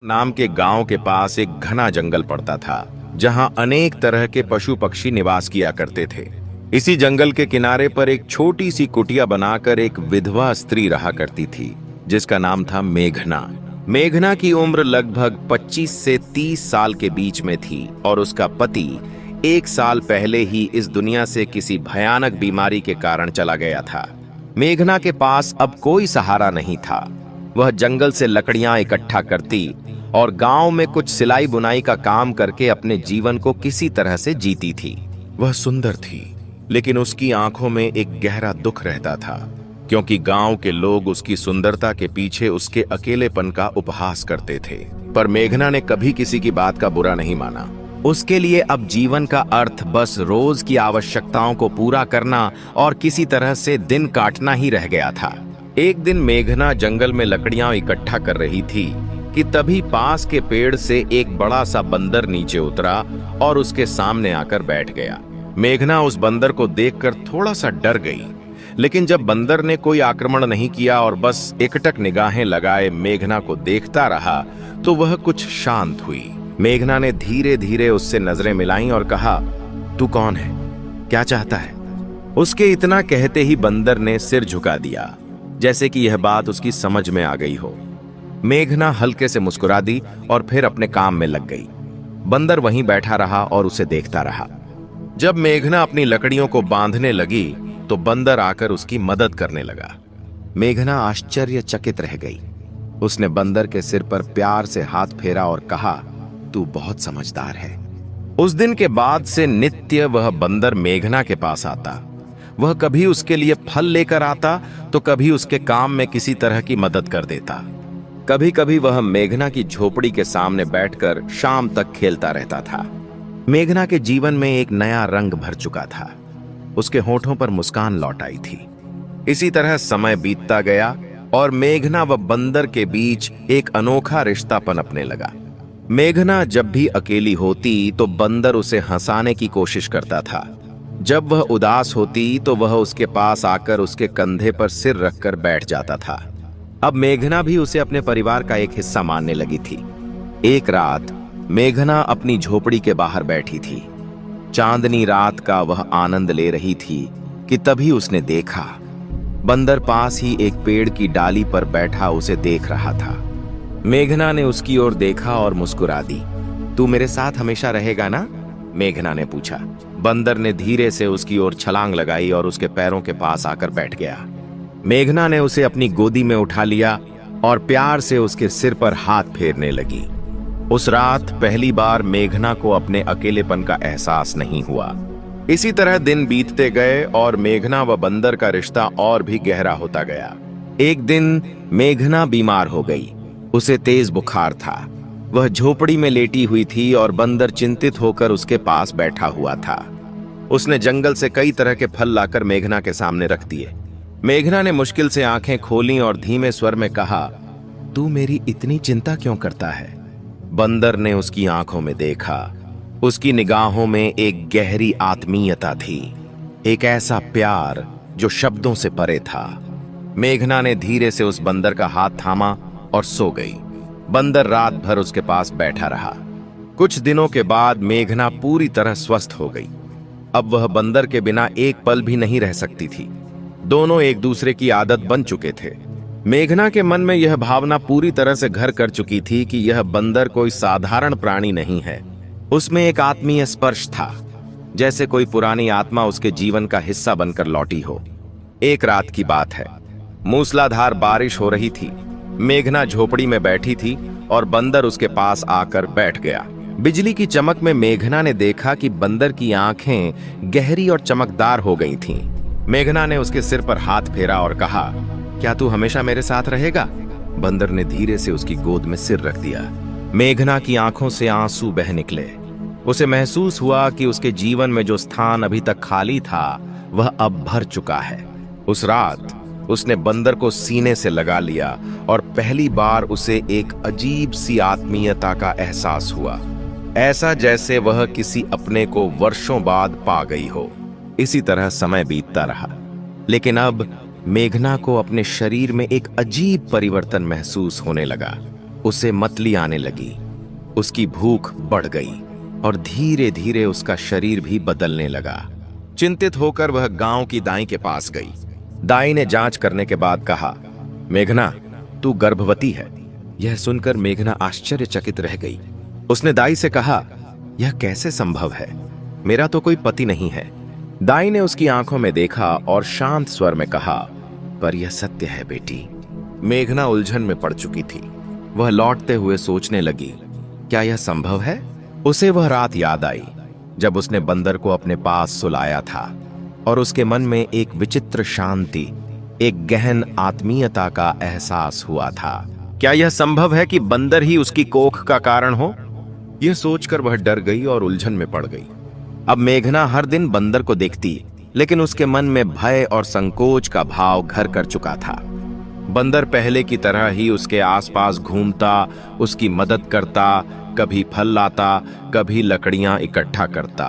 नाम के गांव के पास एक घना जंगल पड़ता था जहां अनेक तरह के पशु पक्षी निवास किया करते थे। इसी जंगल के किनारे पर एक छोटी सी कुटिया बनाकर एक विधवा स्त्री रहा करती थी जिसका नाम था मेघना। मेघना की उम्र लगभग 25 से 30 साल के बीच में थी और उसका पति 1 साल पहले ही इस दुनिया से किसी भयानक बीमारी के कारण चला गया था। मेघना के पास अब कोई सहारा नहीं था। वह जंगल से लकड़ियां इकट्ठा करती और गांव में कुछ सिलाई बुनाई का काम करके अपने जीवन को किसी तरह से जीती थी। वह सुंदर थी, लेकिन उसकी आंखों में एक गहरा दुख रहता था, क्योंकि गांव के लोग उसकी सुंदरता के पीछे उसके अकेलेपन का उपहास करते थे। पर मेघना ने कभी किसी की बात का बुरा नहीं माना। उसके लिए अब जीवन का अर्थ बस रोज की आवश्यकताओं को पूरा करना और किसी तरह से दिन काटना ही रह गया था। एक दिन मेघना जंगल में लकड़ियां इकट्ठा कर रही थी कि तभी पास के पेड़ से एक बड़ा सा बंदर नीचे उतरा और उसके सामने आकर बैठ गया। मेघना उस बंदर को देखकर थोड़ा सा डर गई, लेकिन जब बंदर ने कोई आक्रमण नहीं किया और बस एकटक निगाहें लगाए मेघना को देखता रहा तो वह कुछ शांत हुई। मेघना ने धीरे धीरे उससे नजरें मिलाईं और कहा, तू कौन है, क्या चाहता है? उसके इतना कहते ही बंदर ने सिर झुका दिया, जैसे कि यह बात उसकी समझ में आ गई हो। मेघना हल्के से मुस्कुरा दी और फिर अपने काम में लग गई। बंदर वहीं बैठा रहा और उसे देखता रहा। जब मेघना अपनी लकड़ियों को बांधने लगी तो बंदर आकर उसकी मदद करने लगा। मेघना आश्चर्यचकित रह गई। उसने बंदर के सिर पर प्यार से हाथ फेरा और कहा, तू बहुत समझदार है। उस दिन के बाद से नित्य वह बंदर मेघना के पास आता। वह कभी उसके लिए फल लेकर आता तो कभी उसके काम में किसी तरह की मदद कर देता। कभी कभी वह मेघना की झोपड़ी के सामने बैठकर शाम तक खेलता रहता था। मेघना के जीवन में एक नया रंग भर चुका था। उसके होठों पर मुस्कान लौट आई थी। इसी तरह समय बीतता गया और मेघना व बंदर के बीच एक अनोखा रिश्ता पनपने लगा। मेघना जब भी अकेली होती तो बंदर उसे हंसाने की कोशिश करता था। जब वह उदास होती तो वह उसके पास आकर उसके कंधे पर सिर रखकर बैठ जाता था। अब मेघना भी उसे अपने परिवार का एक हिस्सा मानने लगी थी। एक रात मेघना अपनी झोपड़ी के बाहर बैठी थी। चांदनी रात का वह आनंद ले रही थी कि तभी उसने देखा, बंदर पास ही एक पेड़ की डाली पर बैठा उसे देख रहा था। मेघना ने उसकी ओर देखा और मुस्कुरा दी। तू मेरे साथ हमेशा रहेगा ना? मेघना ने पूछा। बंदर ने धीरे से उसकी ओर छलांग लगाई और उसके पैरों के पास आकर बैठ गया। मेघना ने उसे अपनी गोदी में उठा लिया और प्यार से उसके सिर पर हाथ फेरने लगी। उस रात पहली बार मेघना को अपने अकेलेपन का एहसास नहीं हुआ। इसी तरह दिन बीतते गए और मेघना व बंदर का रिश्ता और भी गहरा होता गया। एक दिन मेघना बीमार हो गई। उसे तेज बुखार था। वह झोपड़ी में लेटी हुई थी और बंदर चिंतित होकर उसके पास बैठा हुआ था। उसने जंगल से कई तरह के फल लाकर मेघना के सामने रख दिए। मेघना ने मुश्किल से आंखें खोलीं और धीमे स्वर में कहा, तू मेरी इतनी चिंता क्यों करता है? बंदर ने उसकी आंखों में देखा। उसकी निगाहों में एक गहरी आत्मीयता थी, एक ऐसा प्यार जो शब्दों से परे था। मेघना ने धीरे से उस बंदर का हाथ थामा और सो गई। बंदर रात भर उसके पास बैठा रहा। कुछ दिनों के बाद मेघना पूरी तरह स्वस्थ हो गई। अब वह बंदर के बिना एक पल भी नहीं रह सकती थी। दोनों एक दूसरे की आदत बन चुके थे। मेघना के मन में यह भावना पूरी तरह से घर कर चुकी थी कि यह बंदर कोई साधारण प्राणी नहीं है। उसमें एक आत्मीय स्पर्श था, जैसे कोई पुरानी आत्मा उसके जीवन का हिस्सा बनकर लौटी हो। एक रात की बात है। मूसलाधार बारिश हो रही थी। मेघना झोपड़ी में बैठी थी और बंदर उसके पास आकर बैठ गया। बिजली की चमक में मेघना ने देखा कि बंदर की आंखें गहरी और चमकदार हो गई थीं। मेघना ने उसके सिर पर हाथ फेरा और कहा, क्या तू हमेशा मेरे साथ रहेगा? बंदर ने धीरे से उसकी गोद में सिर रख दिया। मेघना की आंखों से आंसू बह निकले। उसे महसूस हुआ कि उसके जीवन में जो स्थान अभी तक खाली था वह अब भर चुका है। उस रात उसने बंदर को सीने से लगा लिया और पहली बार उसे एक अजीब सी आत्मीयता का एहसास हुआ, ऐसा जैसे वह किसी अपने को वर्षों बाद पा गई हो। इसी तरह समय बीतता रहा, लेकिन अब मेघना को अपने शरीर में एक अजीब परिवर्तन महसूस होने लगा। उसे मतली आने लगी, उसकी भूख बढ़ गई और धीरे धीरे उसका शरीर भी बदलने लगा। चिंतित होकर वह गांव की दाई के पास गई। दाई ने जांच करने के बाद कहा, मेघना, तू गर्भवती है। यह सुनकर मेघना आश्चर्यचकित रह गई। उसने दाई से कहा, यह कैसे संभव है? मेरा तो कोई पति नहीं है। दाई ने उसकी आंखों में देखा और शांत स्वर में कहा, पर यह सत्य है बेटी। मेघना उलझन में पड़ चुकी थी। वह लौटते हुए सोचने लगी, क्या यह संभव है? उसे वह रात याद आई जब उसने बंदर को अपने पास सुलाया था और उसके मन में एक विचित्र शांति, एक गहन आत्मीयता का एहसास हुआ था। क्या यह संभव है कि बंदर ही उसकी कोख का कारण हो? यह सोचकर वह डर गई और उलझन में पड़ गई। अब मेघना हर दिन बंदर को देखती, लेकिन उसके मन में भय और संकोच का भाव घर कर चुका था। बंदर पहले की तरह ही उसके आसपास घूमता, उसकी मदद करता, कभी फल लाता, कभी लकड़ियां इकट्ठा करता।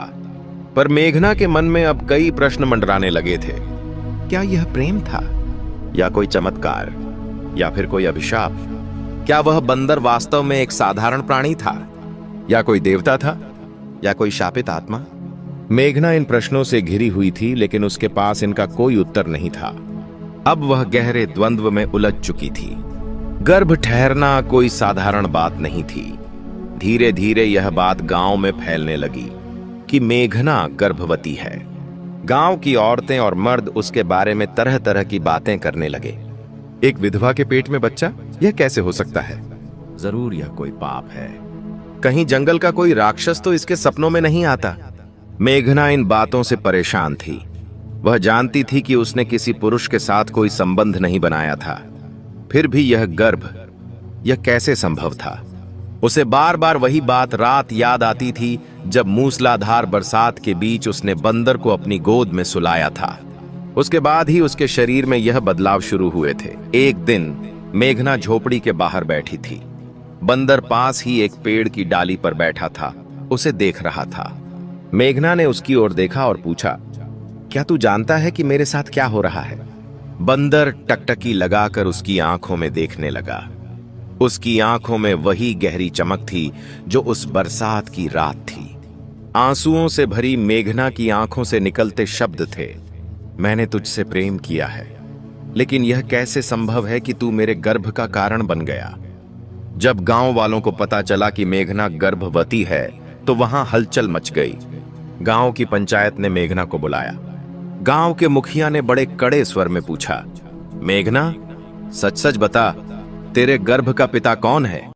पर मेघना के मन में अब कई प्रश्न मंडराने लगे थे। क्या यह प्रेम था, या कोई चमत्कार, या फिर कोई अभिशाप? क्या वह बंदर वास्तव में एक साधारण प्राणी था, या कोई देवता था, या कोई शापित आत्मा? मेघना इन प्रश्नों से घिरी हुई थी, लेकिन उसके पास इनका कोई उत्तर नहीं था। अब वह गहरे द्वंद्व में उलझ चुकी थी। गर्भ ठहरना कोई साधारण बात नहीं थी। धीरे धीरे यह बात गांव में फैलने लगी कि मेघना गर्भवती है। गांव की औरतें और मर्द उसके बारे में तरह तरह की बातें करने लगे। एक विधवा के पेट में बच्चा, यह कैसे हो सकता है? जरूर यह कोई पाप है। कहीं जंगल का कोई राक्षस तो इसके सपनों में नहीं आता। मेघना इन बातों से परेशान थी। वह जानती थी कि उसने किसी पुरुष के साथ कोई संबंध नहीं बनाया था, फिर भी यह गर्भ, यह कैसे संभव था? उसे बार बार वही बात रात याद आती थी जब मूसलाधार बरसात के बीच उसने बंदर को अपनी गोद में सुलाया था। उसके बाद ही उसके शरीर में यह बदलाव शुरू हुए थे। एक दिन मेघना झोपड़ी के बाहर बैठी थी। बंदर पास ही एक पेड़ की डाली पर बैठा था, उसे देख रहा था। मेघना ने उसकी ओर देखा और पूछा, क्या तू जानता है कि मेरे साथ क्या हो रहा है? बंदर टकटकी लगाकर उसकी आंखों में देखने लगा। उसकी आंखों में वही गहरी चमक थी जो उस बरसात की रात थी। आंसुओं से भरी मेघना की आंखों से निकलते शब्द थे, मैंने तुझसे प्रेम किया है, लेकिन यह कैसे संभव है कि तू मेरे गर्भ का कारण बन गया? जब गांव वालों को पता चला कि मेघना गर्भवती है तो वहां हलचल मच गई। गांव की पंचायत ने मेघना को बुलाया। गांव के मुखिया ने बड़े कड़े स्वर में पूछा, मेघना, सच सच बता, तेरे गर्भ का पिता कौन है?